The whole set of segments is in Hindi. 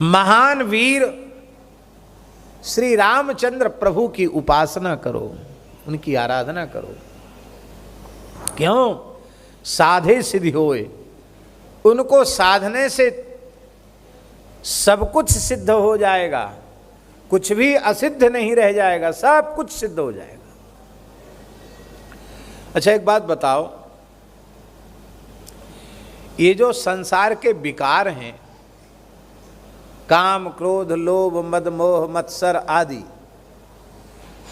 महान वीर श्री रामचंद्र प्रभु की उपासना करो, उनकी आराधना करो। क्यों? साधे सिद्धि होए, उनको साधने से सब कुछ सिद्ध हो जाएगा, कुछ भी असिद्ध नहीं रह जाएगा, सब कुछ सिद्ध हो जाएगा। अच्छा एक बात बताओ, ये जो संसार के विकार हैं, काम क्रोध लोभ मद मोह मत्सर आदि,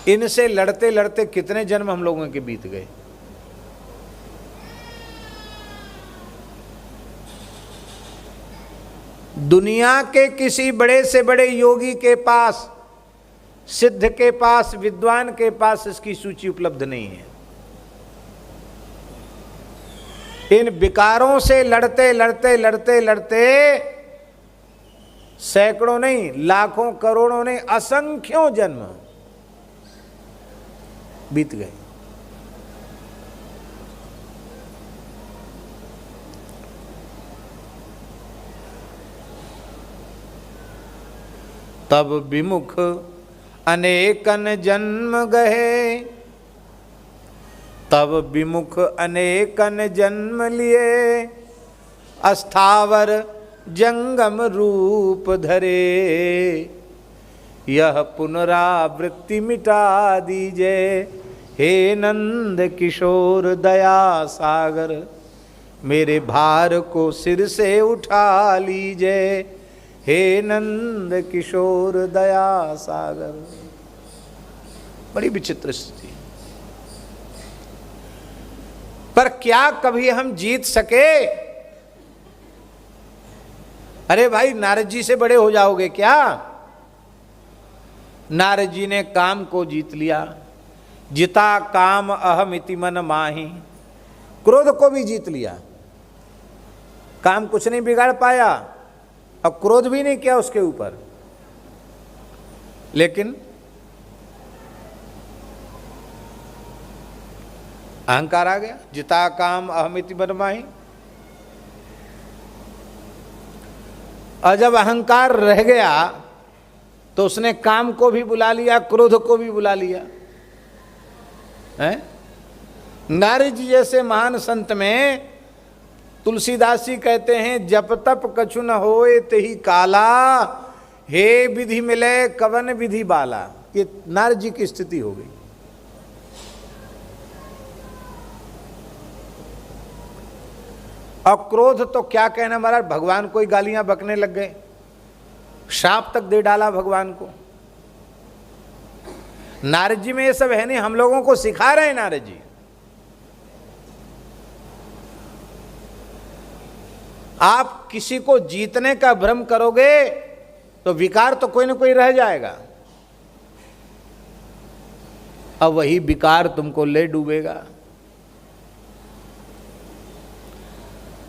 इनसे लड़ते लड़ते कितने जन्म हम लोगों के बीत गए। दुनिया के किसी बड़े से बड़े योगी के पास, सिद्ध के पास, विद्वान के पास इसकी सूची उपलब्ध नहीं है। इन विकारों से लड़ते लड़ते लड़ते लड़ते सैकड़ों नहीं, लाखों करोड़ों नहीं, असंख्यों जन्म बीत गए। तब विमुख अनेकन जन्म गए, तब विमुख अनेकन जन्म लिए, अस्थावर जंगम रूप धरे, यह पुनरावृत्ति मिटा दीजे, हे नंद किशोर दया सागर, मेरे भार को सिर से उठा लीजे, हे नंद किशोर दया सागर। बड़ी विचित्र स्थिति, पर क्या कभी हम जीत सके? अरे भाई, नारद जी से बड़े हो जाओगे क्या? नारद जी ने काम को जीत लिया, जिता काम अहमिति मन माही, क्रोध को भी जीत लिया। काम कुछ नहीं बिगाड़ पाया और क्रोध भी नहीं किया उसके ऊपर, लेकिन अहंकार आ गया, जिता काम अहमिति मन माही। और जब अहंकार रह गया तो उसने काम को भी बुला लिया, क्रोध को भी बुला लिया है? नारद जी जैसे महान संत में तुलसीदास जी कहते हैं, जप तप कछु न होए तेहि काला, हे विधि मिले कवन विधि बाला। ये नारद जी की स्थिति हो गई। और क्रोध तो क्या कहना महाराज, भगवान को ही गालियां बकने लग गए, श्राप तक दे डाला भगवान को। नारद जी में ये सब है नहीं, हम लोगों को सिखा रहे हैं नारद जी। आप किसी को जीतने का भ्रम करोगे तो विकार तो कोई ना कोई रह जाएगा, अब वही विकार तुमको ले डूबेगा।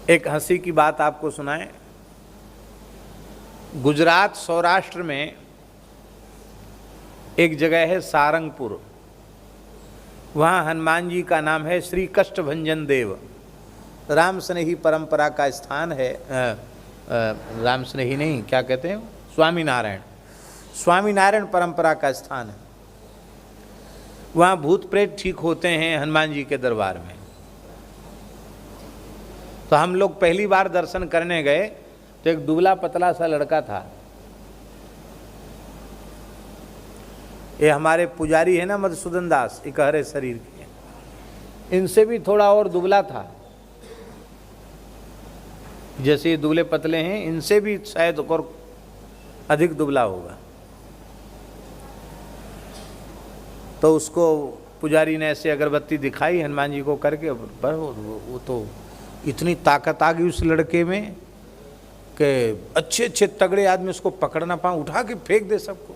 एक हंसी की बात आपको सुनाएं। गुजरात सौराष्ट्र में एक जगह है सारंगपुर, वहाँ हनुमान जी का नाम है श्री कष्टभंजन देव। राम स्नेही परंपरा का स्थान है। राम स्नेही नहीं, क्या कहते हैं, स्वामीनारायण, स्वामीनारायण परंपरा का स्थान है। वहाँ भूत प्रेत ठीक होते हैं हनुमान जी के दरबार में। तो हम लोग पहली बार दर्शन करने गए तो एक दुबला पतला सा लड़का था। ये हमारे पुजारी है ना मधुसूदन दास, इकहरे शरीर के, इनसे भी थोड़ा और दुबला था। जैसे ये दुबले पतले हैं, इनसे भी शायद और अधिक दुबला होगा। तो उसको पुजारी ने ऐसे अगरबत्ती दिखाई हनुमान जी को करके, पर वो तो इतनी ताकत आ गई उस लड़के में कि अच्छे अच्छे तगड़े आदमी उसको पकड़ ना पाए, उठा के फेंक दे सबको।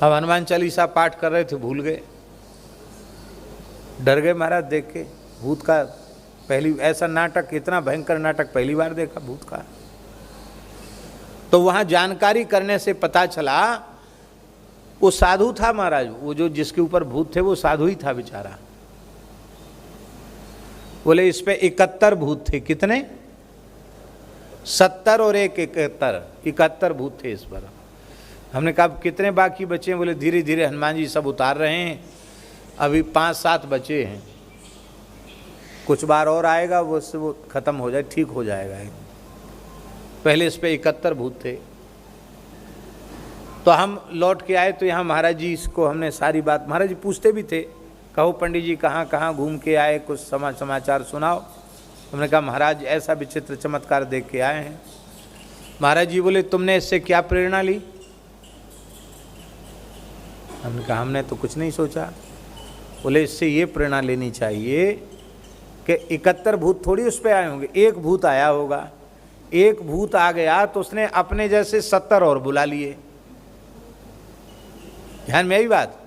अब हनुमान चालीसा पाठ कर रहे थे, भूल गए, डर गए महाराज देख के। भूत का पहली ऐसा नाटक, इतना भयंकर नाटक पहली बार देखा भूत का। तो वहां जानकारी करने से पता चला वो साधु था महाराज, वो जो जिसके ऊपर भूत थे वो साधु ही था बेचारा। बोले इस पे 71 भूत थे। कितने? 70 और 1 71 भूत थे इस पर। हमने कहा कितने बाकी बचे हैं? बोले धीरे धीरे हनुमान जी सब उतार रहे हैं, अभी 5-7 बचे हैं, कुछ बार और आएगा वो खत्म हो जाए, ठीक हो जाएगा। पहले इस पे 71 भूत थे। तो हम लौट के आए तो यहाँ महाराज जी इसको हमने सारी बात, महाराज जी पूछते भी थे, कहो पंडित जी कहाँ कहाँ घूम के आए, कुछ समाचार सुनाओ। हमने कहा महाराज ऐसा विचित्र चमत्कार देख के आए हैं। महाराज जी बोले तुमने इससे क्या प्रेरणा ली? हमने कहा हमने तो कुछ नहीं सोचा। बोले इससे ये प्रेरणा लेनी चाहिए कि 71 भूत थोड़ी उस पर आए होंगे, एक भूत आया होगा। एक भूत आ गया तो उसने अपने जैसे 70 और बुला लिए। ध्यान में आई बात,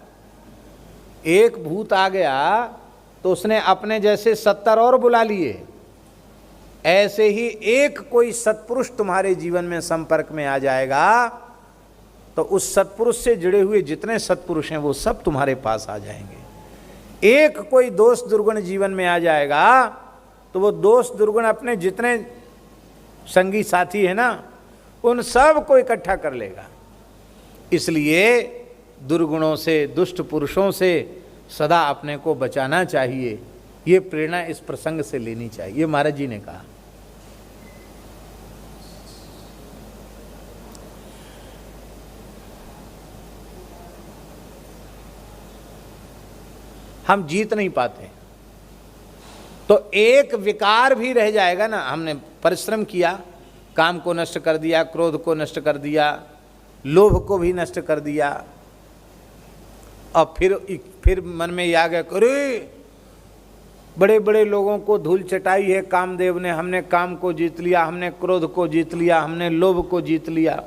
एक भूत आ गया तो उसने अपने जैसे 70 और बुला लिए। ऐसे ही एक कोई सत्पुरुष तुम्हारे जीवन में संपर्क में आ जाएगा तो उस सत्पुरुष से जुड़े हुए जितने सत्पुरुष हैं वो सब तुम्हारे पास आ जाएंगे। एक कोई दोष दुर्गुण जीवन में आ जाएगा तो वो दोष दुर्गुण अपने जितने संगी साथी है ना उन सब को इकट्ठा कर लेगा। इसलिए दुर्गुणों से, दुष्ट पुरुषों से सदा अपने को बचाना चाहिए। ये प्रेरणा इस प्रसंग से लेनी चाहिए, ये महाराज जी ने कहा। हम जीत नहीं पाते तो एक विकार भी रह जाएगा ना। हमने परिश्रम किया, काम को नष्ट कर दिया, क्रोध को नष्ट कर दिया, लोभ को भी नष्ट कर दिया, और फिर मन में ये आ गया, अरे बड़े बड़े लोगों को धूल चटाई है कामदेव ने, हमने काम को जीत लिया, हमने क्रोध को जीत लिया, हमने लोभ को जीत लिया,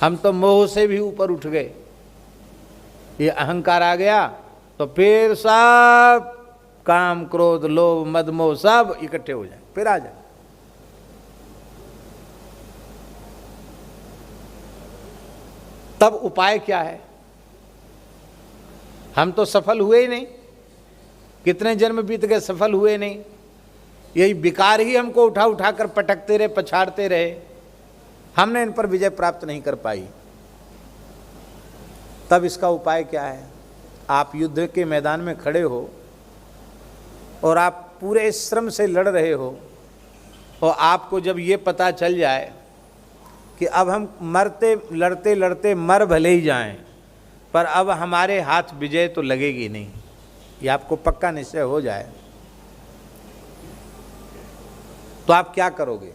हम तो मोह से भी ऊपर उठ गए। ये अहंकार आ गया तो फिर सब काम क्रोध लोभ मद मोह सब इकट्ठे हो जाए, फिर आ जाए। तब उपाय क्या है? हम तो सफल हुए ही नहीं, कितने जन्म बीत गए सफल हुए नहीं। यही विकार ही हमको उठा उठा कर पटकते रहे, पछाड़ते रहे, हमने इन पर विजय प्राप्त नहीं कर पाई। तब इसका उपाय क्या है? आप युद्ध के मैदान में खड़े हो और आप पूरे श्रम से लड़ रहे हो और आपको जब ये पता चल जाए कि अब हम मरते लड़ते लड़ते मर भले ही जाएं पर अब हमारे हाथ विजय तो लगेगी नहीं, ये आपको पक्का निश्चय हो जाए, तो आप क्या करोगे?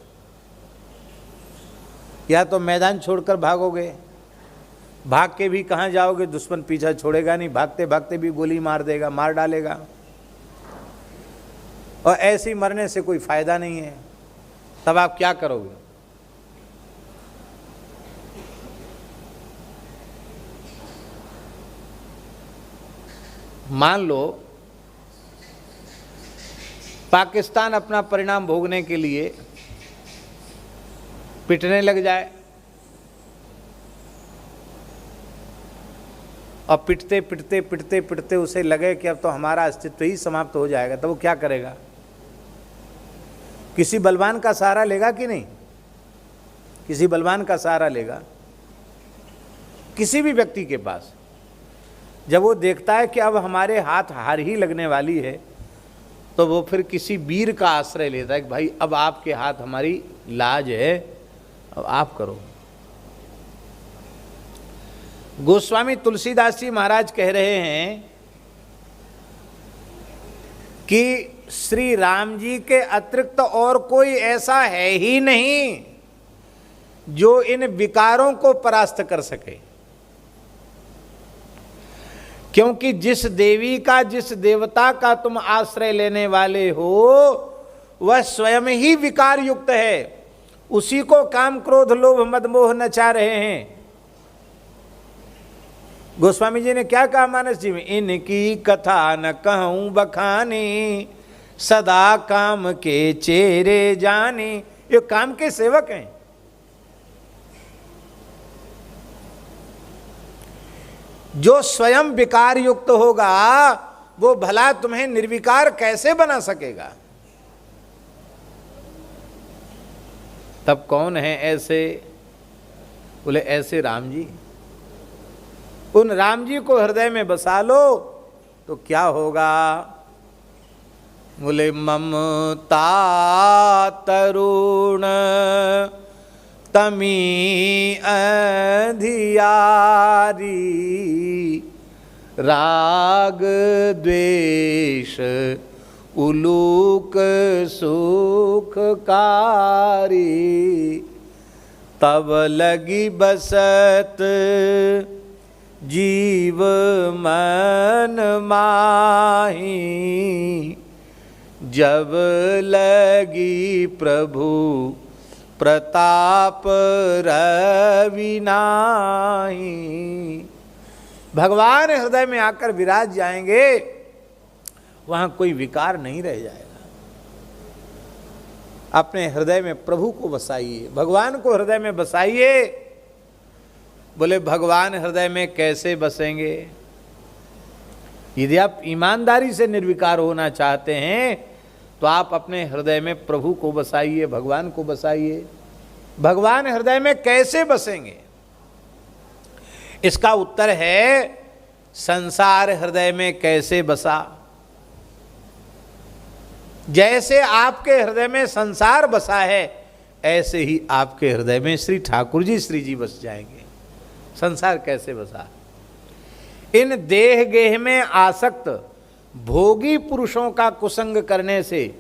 या तो मैदान छोड़कर भागोगे, भाग के भी कहाँ जाओगे, दुश्मन पीछा छोड़ेगा नहीं, भागते भागते भी गोली मार देगा, मार डालेगा, और ऐसे ही मरने से कोई फायदा नहीं है। तब आप क्या करोगे? मान लो पाकिस्तान अपना परिणाम भोगने के लिए पिटने लग जाए और पिटते पिटते पिटते पिटते उसे लगे कि अब तो हमारा अस्तित्व ही समाप्त हो जाएगा, तो वो क्या करेगा? किसी बलवान का सहारा लेगा कि नहीं? किसी बलवान का सहारा लेगा। किसी भी व्यक्ति के पास जब वो देखता है कि अब हमारे हाथ हार ही लगने वाली है तो वो फिर किसी वीर का आश्रय लेता है कि भाई अब आपके हाथ हमारी लाज है, अब आप करो। गोस्वामी तुलसीदास जी महाराज कह रहे हैं कि श्री राम जी के अतिरिक्त और कोई ऐसा है ही नहीं जो इन विकारों को परास्त कर सके, क्योंकि जिस देवी का, जिस देवता का तुम आश्रय लेने वाले हो वह स्वयं ही विकार युक्त है, उसी को काम क्रोध लोभ मद मोह नचा रहे हैं। गोस्वामी जी ने क्या कहा मानस जी में? इनकी कथा न कहूं बखानी, सदा काम के चेहरे जाने। ये काम के सेवक हैं। जो स्वयं विकार युक्त होगा वो भला तुम्हें निर्विकार कैसे बना सकेगा? तब कौन है ऐसे? बोले ऐसे राम जी। उन राम जी को हृदय में बसा लो तो क्या होगा? बोले ममता तरुण तमी अधियारी, राग द्वेष उलूक सुखकारी, तब लगी बसत जीव मन माही, जब लगी प्रभु प्रताप रवि नाही। भगवान हृदय में आकर विराज जाएंगे, वहां कोई विकार नहीं रह जाएगा। अपने हृदय में प्रभु को बसाइए, भगवान को हृदय में बसाइए। बोले भगवान हृदय में कैसे बसेंगे? यदि आप ईमानदारी से निर्विकार होना चाहते हैं तो आप अपने हृदय में प्रभु को बसाइए, भगवान को बसाइए। भगवान हृदय में कैसे बसेंगे? इसका उत्तर है संसार हृदय में कैसे बसा। जैसे आपके हृदय में संसार बसा है, ऐसे ही आपके हृदय में श्री ठाकुर जी श्री जी बस जाएंगे। संसार कैसे बसा? इन देह गेह में आसक्त भोगी पुरुषों का कुसंग करने से,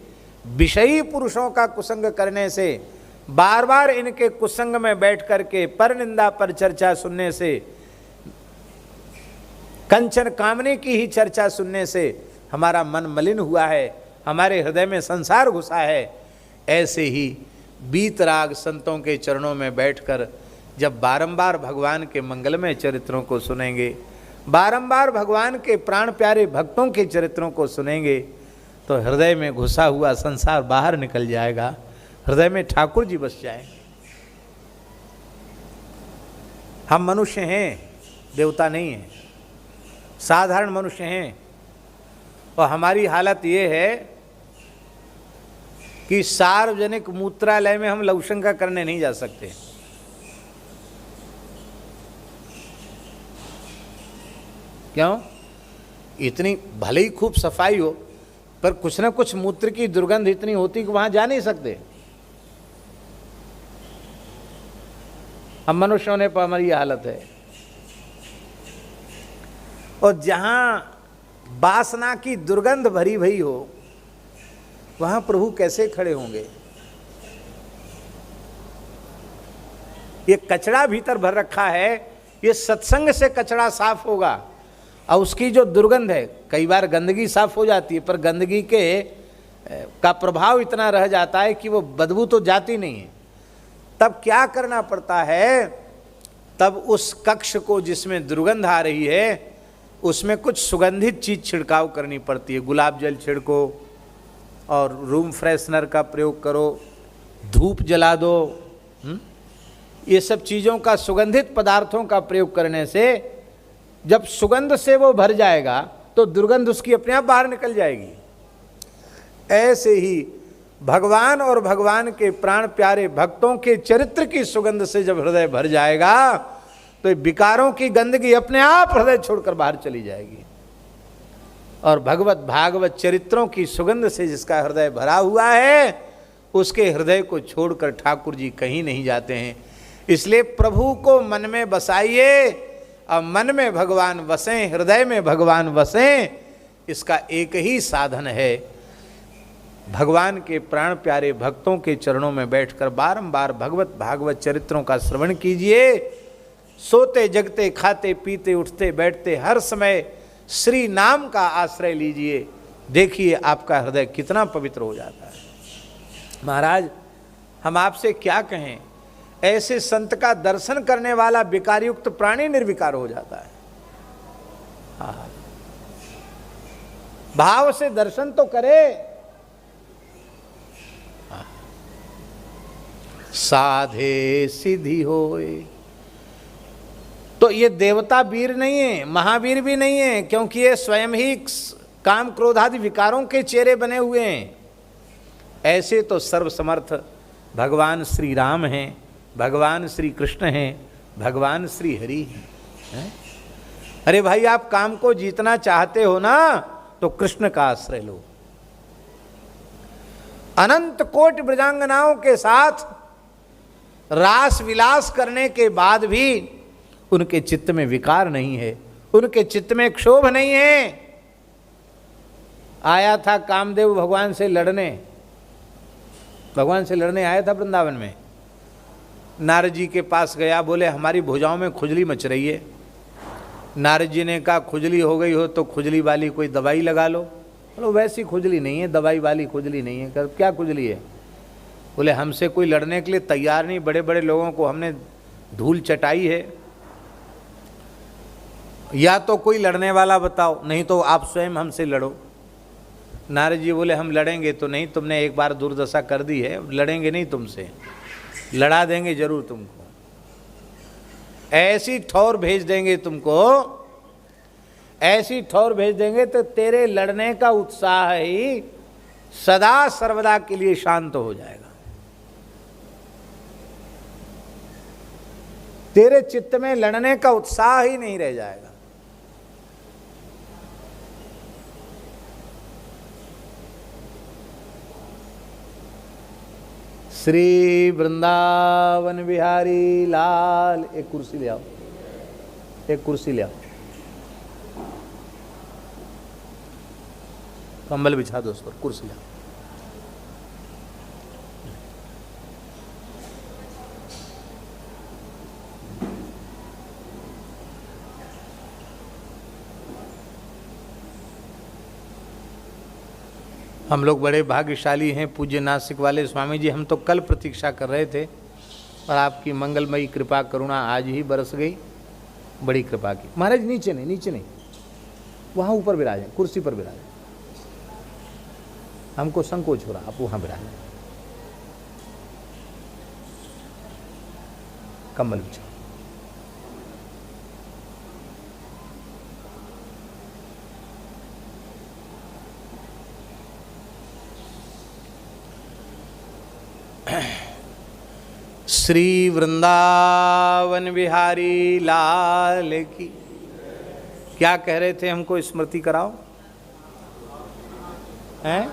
विषयी पुरुषों का कुसंग करने से, बार बार इनके कुसंग में बैठ करके पर निंदा पर चर्चा सुनने से, कंचन कामने की ही चर्चा सुनने से हमारा मन मलिन हुआ है, हमारे हृदय में संसार घुसा है। ऐसे ही बीतराग संतों के चरणों में बैठकर जब बारंबार भगवान के मंगलमय चरित्रों को सुनेंगे, बारंबार भगवान के प्राण प्यारे भक्तों के चरित्रों को सुनेंगे, तो हृदय में घुसा हुआ संसार बाहर निकल जाएगा, हृदय में ठाकुर जी बस जाएंगे। हम मनुष्य हैं, देवता नहीं हैं, साधारण मनुष्य हैं, और हमारी हालत ये है कि सार्वजनिक मूत्रालय में हम लघुशंका करने नहीं जा सकते। क्यों? इतनी भले ही खूब सफाई हो, पर कुछ ना कुछ मूत्र की दुर्गंध इतनी होती कि वहां जा नहीं सकते। हम मनुष्यों ने पर हमारी हालत है। और जहां वासना की दुर्गंध भरी भई हो, वहां प्रभु कैसे खड़े होंगे? ये कचरा भीतर भर रखा है, ये सत्संग से कचरा साफ होगा। और उसकी जो दुर्गंध है, कई बार गंदगी साफ हो जाती है, पर गंदगी का प्रभाव इतना रह जाता है कि वो बदबू तो जाती नहीं है। तब क्या करना पड़ता है? तब उस कक्ष को जिसमें दुर्गंध आ रही है, उसमें कुछ सुगंधित चीज छिड़काव करनी पड़ती है। गुलाब जल छिड़को और रूम फ्रेशनर का प्रयोग करो, धूप जला दो। ये सब चीज़ों का, सुगंधित पदार्थों का प्रयोग करने से जब सुगंध से वो भर जाएगा तो दुर्गंध उसकी अपने आप बाहर निकल जाएगी। ऐसे ही भगवान और भगवान के प्राण प्यारे भक्तों के चरित्र की सुगंध से जब हृदय भर जाएगा तो विकारों की गंदगी अपने आप हृदय छोड़कर बाहर चली जाएगी। और भगवत भागवत चरित्रों की सुगंध से जिसका हृदय भरा हुआ है, उसके हृदय को छोड़कर ठाकुर जी कहीं नहीं जाते हैं। इसलिए प्रभु को मन में बसाइए, और मन में भगवान वसें, हृदय में भगवान वसें। इसका एक ही साधन है, भगवान के प्राण प्यारे भक्तों के चरणों में बैठकर बारंबार भगवत भागवत चरित्रों का श्रवण कीजिए। सोते जगते खाते पीते उठते बैठते हर समय श्री नाम का आश्रय लीजिए। देखिए आपका हृदय कितना पवित्र हो जाता है। महाराज, हम आपसे क्या कहें, ऐसे संत का दर्शन करने वाला विकारयुक्त प्राणी निर्विकार हो जाता है। भाव से दर्शन तो करे। साधे सिद्धि होए। तो ये देवता वीर नहीं है, महावीर भी नहीं है, क्योंकि ये स्वयं ही काम क्रोध आदि विकारों के चेहरे बने हुए हैं। ऐसे तो सर्वसमर्थ भगवान श्री राम हैं, भगवान श्री कृष्ण हैं, भगवान श्री हरि हैं। अरे भाई, आप काम को जीतना चाहते हो ना, तो कृष्ण का आश्रय लो। अनंत कोटि ब्रजांगनाओं के साथ रास विलास करने के बाद भी उनके चित्त में विकार नहीं है, उनके चित्त में क्षोभ नहीं है। आया था कामदेव भगवान से लड़ने, भगवान से लड़ने आया था वृंदावन में। नारद जी के पास गया, बोले हमारी भुजाओं में खुजली मच रही है। नारद जी ने कहा खुजली हो गई हो तो खुजली वाली कोई दवाई लगा लो। बोलो वैसी खुजली नहीं है, दवाई वाली खुजली नहीं है। क्या खुजली है? बोले हमसे कोई लड़ने के लिए तैयार नहीं, बड़े बड़े लोगों को हमने धूल चटाई है, या तो कोई लड़ने वाला बताओ, नहीं तो आप स्वयं हमसे लड़ो। नारद जी बोले हम लड़ेंगे तो नहीं, तुमने एक बार दुर्दशा कर दी है, लड़ेंगे नहीं तुमसे, लड़ा देंगे जरूर तुमको, ऐसी ठौर भेज देंगे तुमको, ऐसी ठौर भेज देंगे तो तेरे लड़ने का उत्साह ही सदा सर्वदा के लिए शांत हो जाएगा। तेरे चित्त में लड़ने का उत्साह ही नहीं रह जाएगा। श्री वृंदावन बिहारी लाल। एक कुर्सी ले आओ, एक कुर्सी ले आओ, कंबल बिछा दो उस पर, कुर्सी ले आओ। हम लोग बड़े भाग्यशाली हैं, पूज्य नासिक वाले स्वामी जी। हम तो कल प्रतीक्षा कर रहे थे और आपकी मंगलमयी कृपा करुणा आज ही बरस गई, बड़ी कृपा की। महाराज नीचे नहीं, नीचे नहीं, वहाँ ऊपर विराजें, कुर्सी पर विराजें। हमको संकोच हो रहा, आप वहाँ विराजें, कम्बल बिछाओ। श्री वृंदावन बिहारी लाल की। क्या कह रहे थे? हमको स्मृति कराओ। हैं?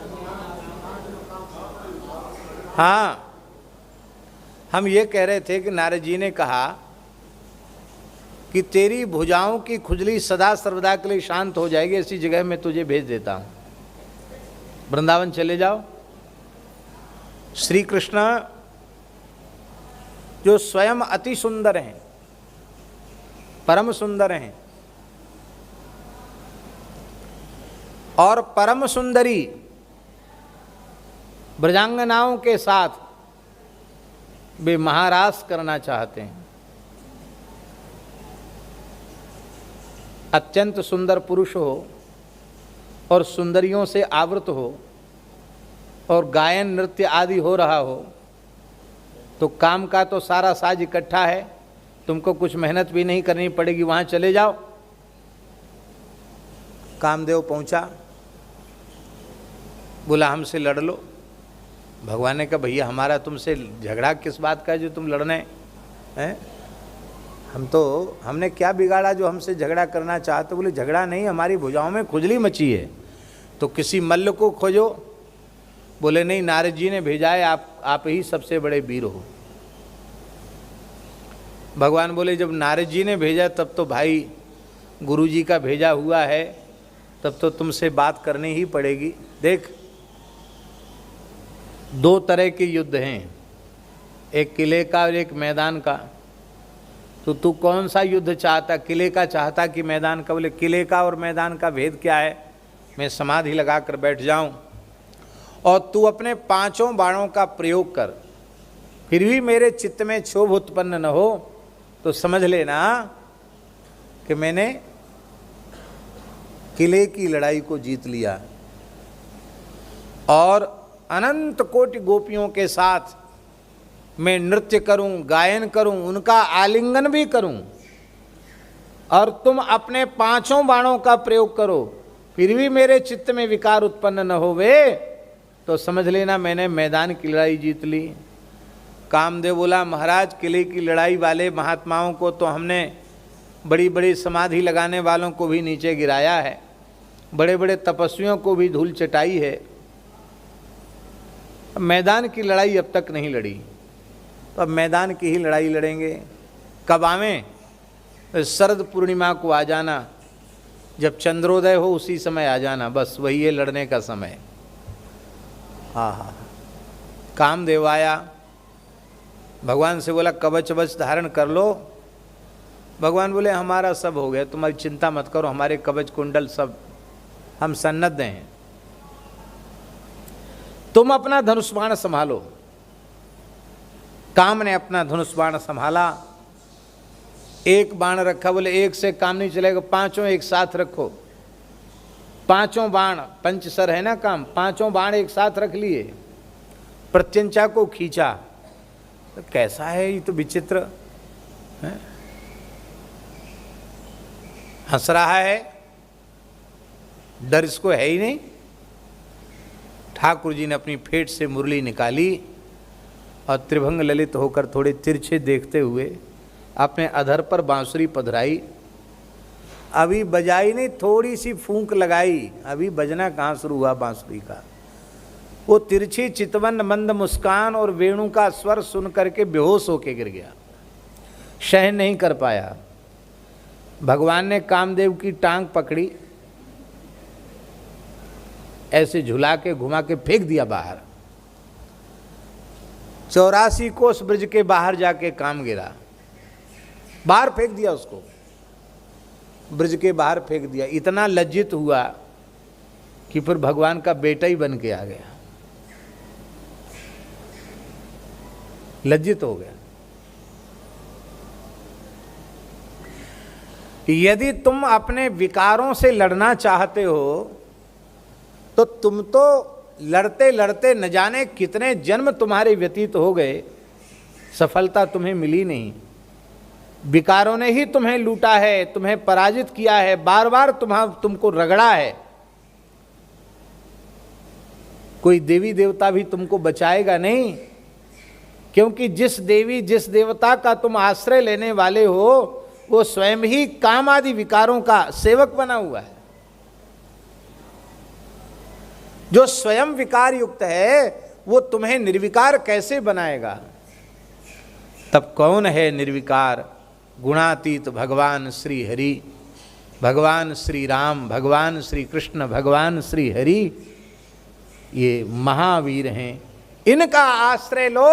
हाँ, हम ये कह रहे थे कि नारद जी ने कहा कि तेरी भुजाओं की खुजली सदा सर्वदा के लिए शांत हो जाएगी, ऐसी जगह मैं तुझे भेज देता हूँ। वृंदावन चले जाओ। श्री कृष्ण जो स्वयं अति सुंदर हैं, परम सुंदर हैं, और परम सुंदरी ब्रजांगनाओं के साथ वे महारास करना चाहते हैं। अत्यंत सुंदर पुरुष हो और सुंदरियों से आवृत हो और गायन नृत्य आदि हो रहा हो, तो काम का तो सारा साज इकट्ठा है, तुमको कुछ मेहनत भी नहीं करनी पड़ेगी, वहाँ चले जाओ। कामदेव पहुँचा, बोला हमसे लड़ लो। भगवान ने कहा भैया हमारा तुमसे झगड़ा किस बात का है जो तुम लड़ने हैं? हमने क्या बिगाड़ा जो हमसे झगड़ा करना चाहते? बोले झगड़ा नहीं, हमारी भुजाओं में खुजली मची है, तो किसी मल्ल को खोजो। बोले नहीं, नारद जी ने भेजा है, आप ही सबसे बड़े वीर हो। भगवान बोले जब नारद जी ने भेजा तब तो भाई गुरु जी का भेजा हुआ है, तब तो तुमसे बात करनी ही पड़ेगी। देख, दो तरह के युद्ध हैं, एक किले का और एक मैदान का। तो तू कौन सा युद्ध चाहता? किले का चाहता कि मैदान का? बोले किले का और मैदान का भेद क्या है? मैं समाधि लगा कर बैठ जाऊं और तू अपने पांचों बाणों का प्रयोग कर, फिर भी मेरे चित्त में क्षोभ उत्पन्न न हो, तो समझ लेना कि मैंने किले की लड़ाई को जीत लिया। और अनंत कोटि गोपियों के साथ मैं नृत्य करूं, गायन करूं, उनका आलिंगन भी करूं, और तुम अपने पांचों बाणों का प्रयोग करो, फिर भी मेरे चित्त में विकार उत्पन्न न होवे, तो समझ लेना मैंने मैदान की लड़ाई जीत ली। कामदेव बोला, महाराज किले की लड़ाई वाले महात्माओं को तो हमने, बड़ी बड़ी समाधि लगाने वालों को भी नीचे गिराया है, बड़े बड़े तपस्वियों को भी धूल चटाई है, मैदान की लड़ाई अब तक नहीं लड़ी, तो अब मैदान की ही लड़ाई लड़ेंगे। कब आवें? शरद पूर्णिमा को आ जाना, जब चंद्रोदय हो उसी समय आ जाना, बस वही है लड़ने का समय। हाँ, कामदेव आया, भगवान से बोला कवच वच धारण कर लो। भगवान बोले हमारा सब हो गया, तुम्हारी चिंता मत करो, हमारे कवच कुंडल सब हम सन्नद्ध हैं, तुम अपना धनुष बाण संभालो। काम ने अपना धनुष बाण संभाला, एक बाण रखा, बोले एक से काम नहीं चलेगा, पांचों एक साथ रखो। पांचों बाण, पंचसर है ना काम, पांचों बाण एक साथ रख लिए, प्रत्यंचा को खींचा। तो कैसा है ये, तो विचित्र है, हंस रहा है, डर इसको है ही नहीं। ठाकुर जी ने अपनी फेट से मुरली निकाली और त्रिभंग ललित होकर थोड़े तिरछे देखते हुए अपने अधर पर बांसुरी पधराई। अभी बजाई नहीं, थोड़ी सी फूंक लगाई, अभी बजना कहाँ शुरू हुआ बांसुरी का। वो तिरछी चितवन मंद मुस्कान और वेणु का स्वर सुन करके बेहोश होके गिर गया, सहन नहीं कर पाया। भगवान ने कामदेव की टांग पकड़ी, ऐसे झुला के घुमा के फेंक दिया बाहर। 84 कोस ब्रज के बाहर जाके काम गिरा, बाहर फेंक दिया उसको, ब्रज के बाहर फेंक दिया। इतना लज्जित हुआ कि फिर भगवान का बेटा ही बन के आ गया, लज्जित हो गया। यदि तुम अपने विकारों से लड़ना चाहते हो तो तुम तो लड़ते लड़ते न जाने कितने जन्म तुम्हारे व्यतीत हो गए, सफलता तुम्हें मिली नहीं। विकारों ने ही तुम्हें लूटा है, तुम्हें पराजित किया है, बार बार तुमको रगड़ा है। कोई देवी देवता भी तुमको बचाएगा नहीं, क्योंकि जिस देवी जिस देवता का तुम आश्रय लेने वाले हो वो स्वयं ही काम आदि विकारों का सेवक बना हुआ है। जो स्वयं विकार युक्त है वो तुम्हें निर्विकार कैसे बनाएगा? तब कौन है निर्विकार? गुणातीत भगवान श्री हरि, भगवान श्री राम, भगवान श्री कृष्ण, भगवान श्री हरि, ये महावीर हैं। इनका आश्रय लो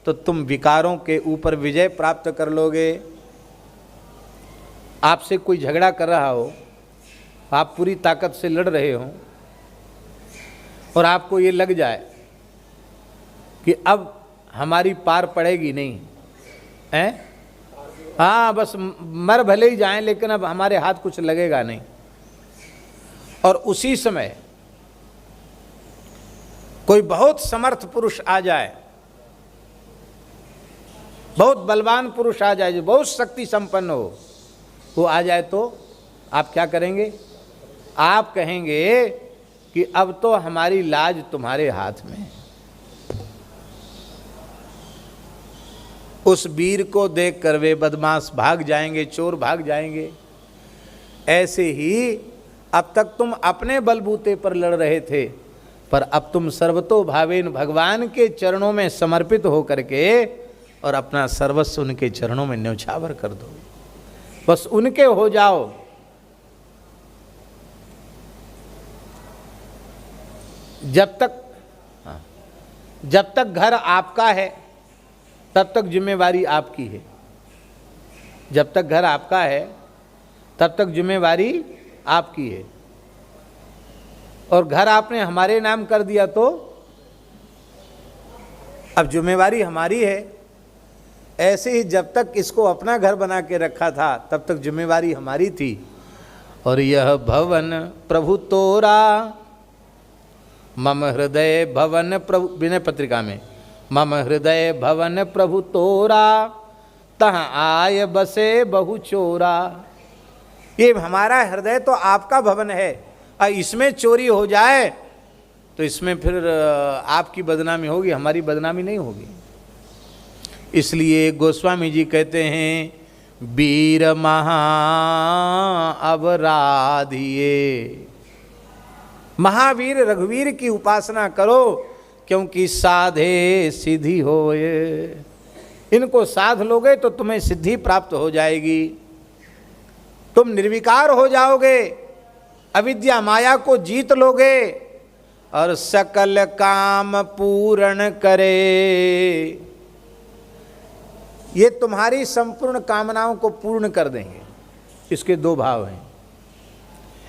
तो तुम विकारों के ऊपर विजय प्राप्त कर लोगे। आपसे कोई झगड़ा कर रहा हो, आप पूरी ताकत से लड़ रहे हो और आपको ये लग जाए कि अब हमारी पार पड़ेगी नहीं है, हाँ बस मर भले ही जाएं लेकिन अब हमारे हाथ कुछ लगेगा नहीं, और उसी समय कोई बहुत समर्थ पुरुष आ जाए, बहुत बलवान पुरुष आ जाए, जो बहुत शक्ति संपन्न हो, वो आ जाए तो आप क्या करेंगे? आप कहेंगे कि अब तो हमारी लाज तुम्हारे हाथ में है। उस वीर को देखकर वे बदमाश भाग जाएंगे, चोर भाग जाएंगे। ऐसे ही अब तक तुम अपने बलबूते पर लड़ रहे थे, पर अब तुम सर्वतो भावेन भगवान के चरणों में समर्पित होकर के और अपना सर्वस्व उनके चरणों में न्यौछावर कर दो, बस उनके हो जाओ। जब तक घर आपका है तब तक जिम्मेवारी आपकी है। जब तक घर आपका है तब तक जिम्मेवारी आपकी है, और घर आपने हमारे नाम कर दिया तो अब जिम्मेवारी हमारी है। ऐसे ही जब तक इसको अपना घर बना के रखा था तब तक जिम्मेवारी हमारी थी। और यह भवन प्रभु तोरा, मम हृदय भवन प्रभु, विनय पत्रिका में, मम हृदय भवन प्रभु तोरा, तहाँ आय बसे बहु चोरा। ये हमारा हृदय तो आपका भवन है, और इसमें चोरी हो जाए तो इसमें फिर आपकी बदनामी होगी, हमारी बदनामी नहीं होगी। इसलिए गोस्वामी जी कहते हैं वीर महा अवराधिये, महावीर रघुवीर की उपासना करो क्योंकि साधे सिद्धि होए। इनको साध लोगे तो तुम्हें सिद्धि प्राप्त हो जाएगी, तुम निर्विकार हो जाओगे, अविद्या माया को जीत लोगे और सकल काम पूर्ण करे। ये तुम्हारी संपूर्ण कामनाओं को पूर्ण कर देंगे। इसके दो भाव हैं।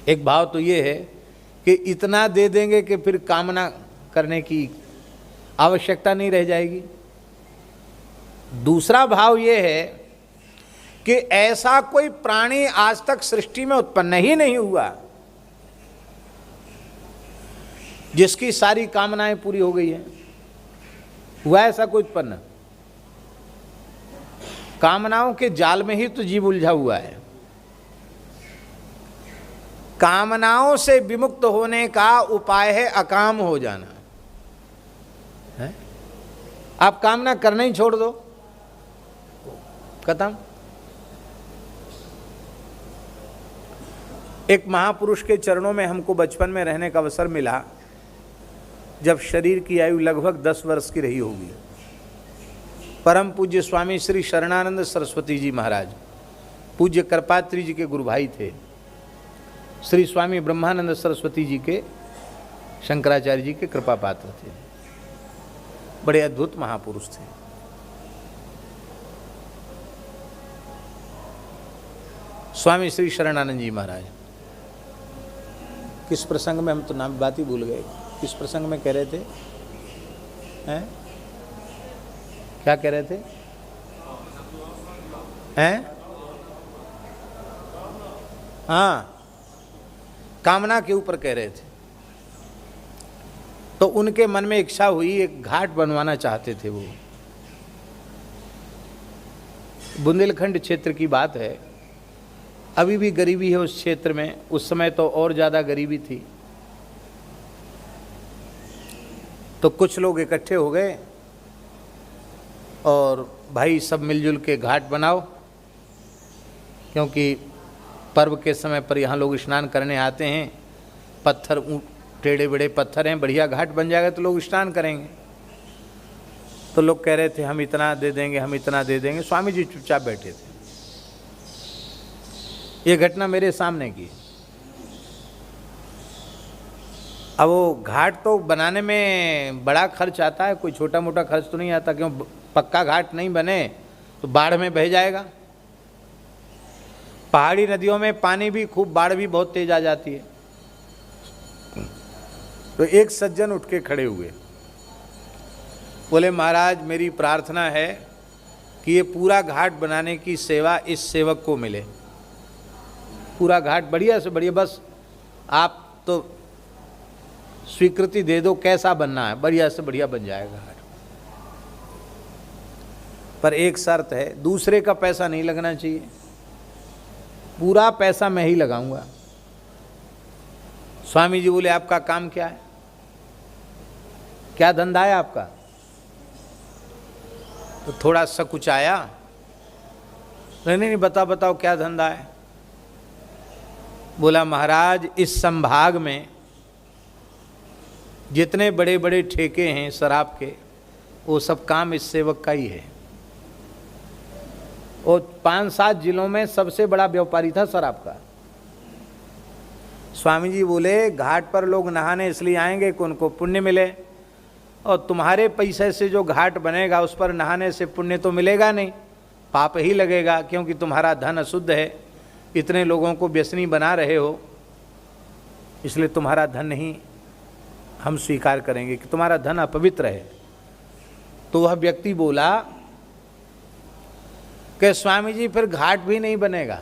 एक भाव तो ये है कि इतना दे देंगे कि फिर कामना करने की आवश्यकता नहीं रह जाएगी। दूसरा भाव ये है कि ऐसा कोई प्राणी आज तक सृष्टि में उत्पन्न ही नहीं हुआ जिसकी सारी कामनाएं पूरी हो गई हैं। हुआ ऐसा कोई उत्पन्न? कामनाओं के जाल में ही तो जीव उलझा हुआ है। कामनाओं से विमुक्त होने का उपाय है अकाम हो जाना है। आप कामना करना ही छोड़ दो, खत्म। एक महापुरुष के चरणों में हमको बचपन में रहने का अवसर मिला, जब शरीर की आयु लगभग 10 वर्ष की रही होगी। परम पूज्य स्वामी श्री शरणानंद सरस्वती जी महाराज, पूज्य कृपात्री जी के गुरु भाई थे। श्री स्वामी ब्रह्मानंद सरस्वती जी के, शंकराचार्य जी के कृपा पात्र थे। बड़े अद्भुत महापुरुष थे। स्वामी श्री शरणानंद जी महाराज, किस प्रसंग में, हम तो नाम बात ही भूल गए, किस प्रसंग में कह रहे थे? हैं? क्या कह रहे थे? हैं? हाँ, कामना के ऊपर कह रहे थे। तो उनके मन में इच्छा हुई, एक घाट बनवाना चाहते थे वो। बुंदेलखंड क्षेत्र की बात है, अभी भी गरीबी है उस क्षेत्र में, उस समय तो और ज़्यादा गरीबी थी। तो कुछ लोग इकट्ठे हो गए और भाई सब मिलजुल के घाट बनाओ, क्योंकि पर्व के समय पर यहाँ लोग स्नान करने आते हैं। पत्थर टेढ़े बड़े पत्थर हैं, बढ़िया घाट बन जाएगा तो लोग स्नान करेंगे। तो लोग कह रहे थे हम इतना दे देंगे, हम इतना दे देंगे। स्वामी जी चुपचाप बैठे थे। ये घटना मेरे सामने की। अब वो घाट तो बनाने में बड़ा खर्च आता है, कोई छोटा मोटा खर्च तो नहीं आता। क्यों? पक्का घाट नहीं बने तो बाढ़ में बह जाएगा। पहाड़ी नदियों में पानी भी खूब, बाढ़ भी बहुत तेज आ जाती है। तो एक सज्जन उठ के खड़े हुए, बोले महाराज मेरी प्रार्थना है कि ये पूरा घाट बनाने की सेवा इस सेवक को मिले। पूरा घाट बढ़िया से बढ़िया, बस आप तो स्वीकृति दे दो कैसा बनना है, बढ़िया से बढ़िया बन जाएगा घाट। पर एक शर्त है, दूसरे का पैसा नहीं लगना चाहिए, पूरा पैसा मैं ही लगाऊंगा। स्वामी जी बोले आपका काम क्या है, क्या धंधा है आपका? तो थोड़ा सकुचाया, नहीं बताओ क्या धंधा है। बोला महाराज इस संभाग में जितने बड़े बड़े ठेके हैं शराब के, वो सब काम इस सेवक का ही है। और 5-7 जिलों में सबसे बड़ा व्यापारी था शराब का। स्वामी जी बोले घाट पर लोग नहाने इसलिए आएंगे कि उनको पुण्य मिले, और तुम्हारे पैसे से जो घाट बनेगा उस पर नहाने से पुण्य तो मिलेगा नहीं, पाप ही लगेगा, क्योंकि तुम्हारा धन अशुद्ध है, इतने लोगों को व्यसनी बना रहे हो, इसलिए तुम्हारा धन नहीं हम स्वीकार करेंगे कि तुम्हारा धन अपवित्र है। तो वह व्यक्ति बोला कि स्वामी जी फिर घाट भी नहीं बनेगा,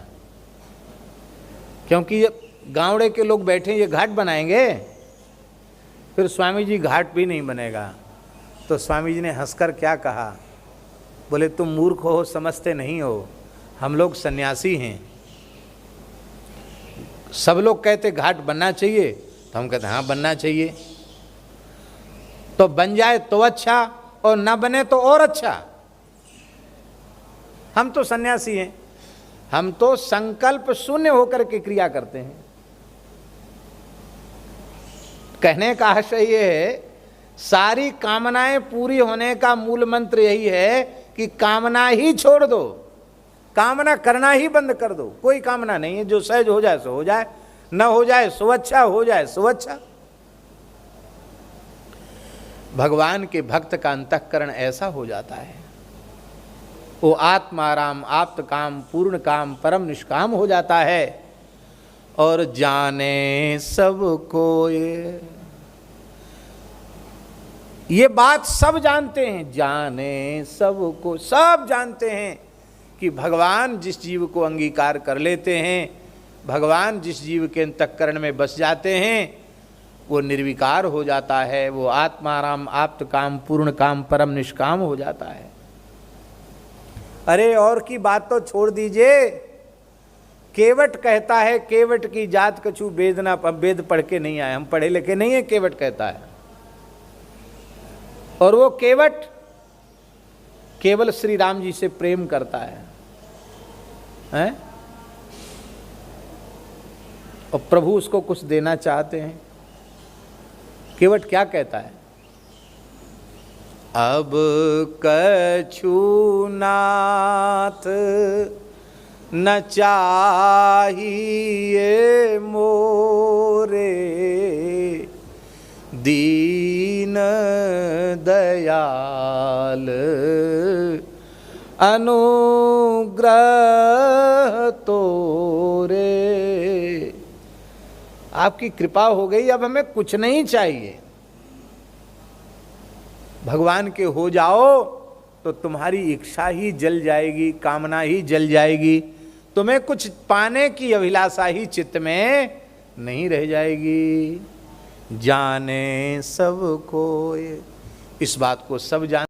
क्योंकि ये गाँवड़े के लोग बैठे ये घाट बनाएंगे, फिर स्वामी जी घाट भी नहीं बनेगा। तो स्वामी जी ने हंसकर क्या कहा, बोले तुम मूर्ख हो, समझते नहीं हो, हम लोग सन्यासी हैं। सब लोग कहते घाट बनना चाहिए, तो हम कहते हाँ बनना चाहिए। तो बन जाए तो अच्छा, और ना बने तो और अच्छा। हम तो सन्यासी हैं, हम तो संकल्प शून्य होकर के क्रिया करते हैं। कहने का आशय ये है, सारी कामनाएं पूरी होने का मूल मंत्र यही है कि कामना ही छोड़ दो, कामना करना ही बंद कर दो। कोई कामना नहीं है, जो सहज हो जाए सो हो जाए, न हो जाए सो अच्छा, हो जाए सो अच्छा। भगवान के भक्त का अंतःकरण ऐसा हो जाता है, वो आत्माराम, आप्त काम, पूर्ण काम, परम निष्काम हो जाता है। और जाने सब कोई, ये बात सब जानते हैं, जाने सब को, सब जानते हैं कि भगवान जिस जीव को अंगीकार कर लेते हैं, भगवान जिस जीव के अंतःकरण में बस जाते हैं, वो निर्विकार हो जाता है, वो आत्माराम, आप्त काम, पूर्ण काम, परम निष्काम हो जाता है। अरे और की बात तो छोड़ दीजिए, केवट कहता है, केवट की जात कछु वेद ना, वेद पढ़ के नहीं आए, हम पढ़े लिखे नहीं है, केवट कहता है। और वो केवट केवल श्री राम जी से प्रेम करता है, हैं? और प्रभु उसको कुछ देना चाहते हैं। केवट क्या कहता है? अब कछु नाथ न चाहिए मोरे, दीन दयाल अनुग्रह तोरे। आपकी कृपा हो गई, अब हमें कुछ नहीं चाहिए। भगवान के हो जाओ तो तुम्हारी इच्छा ही जल जाएगी, कामना ही जल जाएगी, तुम्हें कुछ पाने की अभिलाषा ही चित्त में नहीं रह जाएगी। जाने सब कोई, इस बात को सब जान